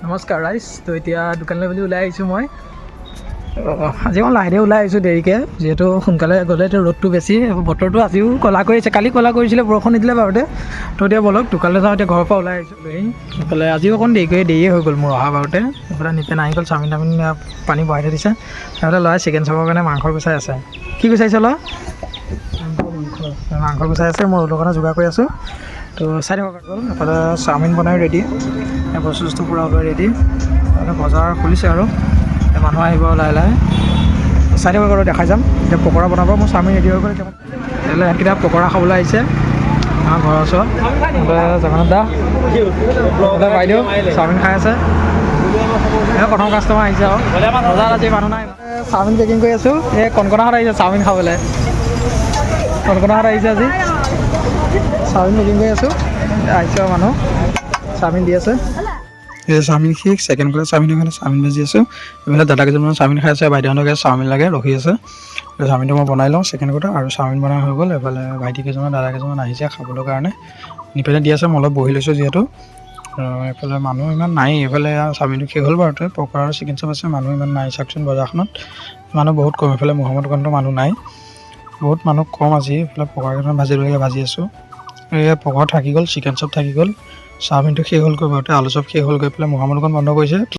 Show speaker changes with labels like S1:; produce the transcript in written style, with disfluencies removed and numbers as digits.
S1: নমস্কাৰ ৰাইজ। তো এতিয়া দোকানলৈ বুলি ওলাই আহিছোঁ মই। আজি মই লাহে ওলাই আহিছোঁ দেৰিকৈ, যিহেতু সোনকালে গ'লে এতিয়া ৰ'দটো বেছি, বতৰটো আজিও ক'লা কৰি আছে। কালি ক'লা কৰিছিলে, বৰষুণ নিদিলে বাৰুতে। তো এতিয়া ব'লক দোকানলৈ যাওঁ। এতিয়া ঘৰৰ পৰা ওলাই আহিছোঁ এইফালে। আজিও অকণ দেৰিয়ে হৈ গ'ল মোৰ অহা বাৰুতে। এইফালে নিপে নাৰিকল চাওমিন পানী বহাই থৈ দিছে। সেইফালে ল'ৰাই চিকেন চাবৰ কাৰণে মাংস গুচাই আছে। কি গুচাইছে ল'ৰা? মাংস গুচাই আছে। মই ৰোলৰ কাৰণে যোগাৰ কৰি আছোঁ। তো চাই থাকক গ'ল। এফালে চাওমিন বনাই ৰেডি, বস্তু চস্তু পূৰা ওলাই ৰেডি। তাতে বজাৰ খুলিছে আৰু মানুহ আহিব লাহে লাহে। চাই থাকক আৰু দেখাই যাম। এতিয়া পকৰা বনাব। মোৰ চাওমিন ৰেডি হৈ গ'ল। এতিয়া সিহঁতকেইটা পকৰা খাবলৈ আহিছে আমাৰ ঘৰৰ ওচৰত। জগন্নাথ দা, বাইদেউ চাওমিন খাই আছে। প্ৰথম কাষ্টমাৰ আহিছে আৰু বজাৰত আজি মানুহ নাই। চাওমিন পেকিং কৰি আছোঁ। এই কণকণাহঁত আহিছে চাওমিন খাবলৈ। কণকণাহঁত আহিছে আজি চাওমিন পেকিং কৰি আছোঁ। আহিছে আৰু মানুহ চাওমিন দি আছে। এই চাওমিন শেষ। ছেকেণ্ড প্লেট চাওমিন খালে চাওমিন ভাজি আছোঁ। এইফালে দাদা কেইজনমান চাওমিন খাই আছে। বাইদেউহঁতকে চাওমিন লাগে ৰখি আছে। চাওমিনটো মই বনাই লওঁ ছেকেণ্ড কথা। আৰু চাওমিন বনাই হৈ গ'ল। এইফালে ভাইটি কেইজনমান দাদা কেইজনমান আহিছে খাবলৈ কাৰণে। নিপেনে দি আছে, মই অলপ বহি লৈছোঁ যিহেতু। এইফালে মানুহ ইমান নাই। এইফালে চাওমিনটো শেষ হ'ল বাৰুতে। পকৰা আৰু চিকেন চপ আছে। মানুহ ইমান নাই চাওকচোন। বজাৰখনত মানুহ বহুত কম। এইফালে মহম্মদ দোকানতো মানুহ নাই, বহুত মানুহ কম আজি। এইফালে পকৰা কেইটামান ভাজিবলগীয়া ভাজি আছোঁ। এই পকৰা থাকি গ'ল, চিকেন চপ থাকি গ'ল, চাওমিনটো শেষ হ'লগৈ বাৰুতে। আলু চপ শেষ হ'লগৈ। এইফালে মহম্মদ দোকান বন্ধ কৰিছে।